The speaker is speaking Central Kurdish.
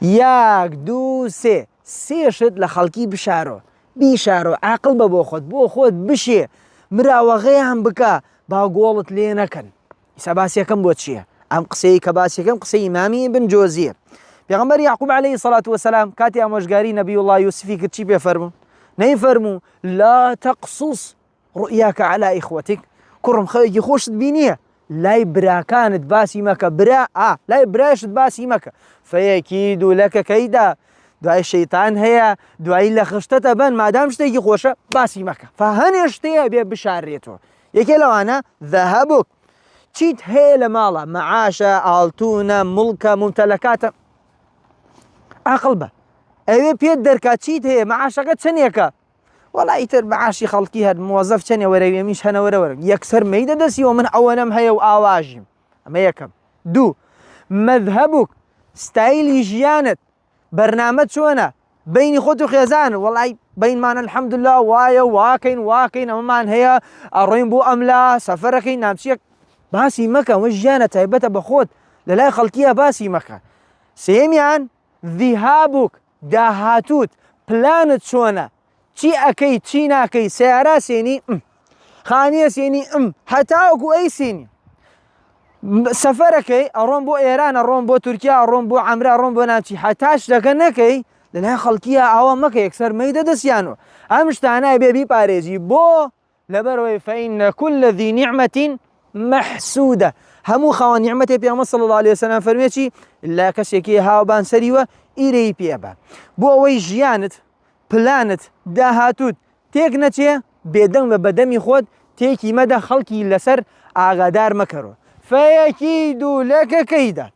یاک دوو سێشت لە خەڵکی بیشارۆ عاقڵ بە بۆ خۆت بشێ مراوەغەیان بکە با گۆڵت لێ نەکەن. ئیسا باسیەکەم بۆ چییە؟ ئەم قسەی کە باسیەکەم قسەی ئیمامی ابن جۆزیە. پێغەمبەر یعقوب عەلەیهی سەڵات وسەلام کاتی ئامۆژگاری نەبی وڵڵا یوسفی کرد چی پێفەرموو؟ نەیفەرموو لا تەقسوس ڕؤیاکە عەلا ئیخوەتیک، کوڕم خەوێکی خۆشت بینیە لای براکانت باسی مەکە، لای برایشت باسی مەکە، فەیەکیدو لەکە کەیدا، دوای شەیتان هەیە، دوایی لە خشتەتە بەن، مادام شتێکی خۆشە باسی مەکە، فهەنێ شتەیە بێ بشارێتەوە. یەکێ لەوانە ذەهەبوک، چیت هەیە لە ماڵە، مەعاشە، ئاڵتونە، مڵکە، ممتەلەکاتە، عاقڵ بە ئەوێ پێت دەرکات چیت هەیە، مەعاشەکە چەندێکە؟ وەڵا ئیتر مەعاشی خەڵکی هەر مۆزەف چەندێ وەرە ئێمیش هەنە وەرە یەکسەر مەی دەدەسیەوە من ئەوەنەم هەیە و ئاواژیم. ئەمە یەکەم. دوو مەذهەبوک، ستایلی ژیانت، بەرنامە چۆنە بینی خۆت و خێزان؟ وەڵای بینمان الحەمدوللا وایە واکەین ئەمەمان هەیە، ئەڕۆین بۆ ئەملا سەفەرەکەین نامچیەک، باسی مەکە، ئەوە ژیانە تایبەتە بە خۆت لە لای خەڵکیە باسی مەکە. سێمیان ذیهابوک، داهاتوت، پلانت چۆنە، چی ئەەکەی چی ناکەی، سیارە سێنی خانیە سێنی هەتاوەکو ئەی سێنی سەفەرەکەی ئەڕۆم بۆ ئێران، ئەڕۆم بۆ تورکیا، ئەڕۆم بۆ عەمرا، ئەڕۆم بۆ ناچی، هەتا شتەکە نەکەی لە لای خەڵکیە ئاوا مەکە، یەکسەر مەی دەدەسیانەوە. ئەم شتانە بێ بیپارێزی بۆ لەبەرەوەی فەئینە کولە ذی نیعمەتین مەحسوودە، هەموو خاوەن نیعمەتێ پێغەمبەر صلی الله علیه وسلم فەرمێ چی؟ لا کەسێکی هاوبان سەریوە ئیرەی پێبە. بۆ ئەوەی ژیانت، پلانت، داهاتوت تێک نەچێ، بێدەنگ بە بەدەمی خۆت تێکی مەدە، خەڵکی لەسەر ئاگادار مەکەڕەوە. فەیەکیدو لەکە کەیدا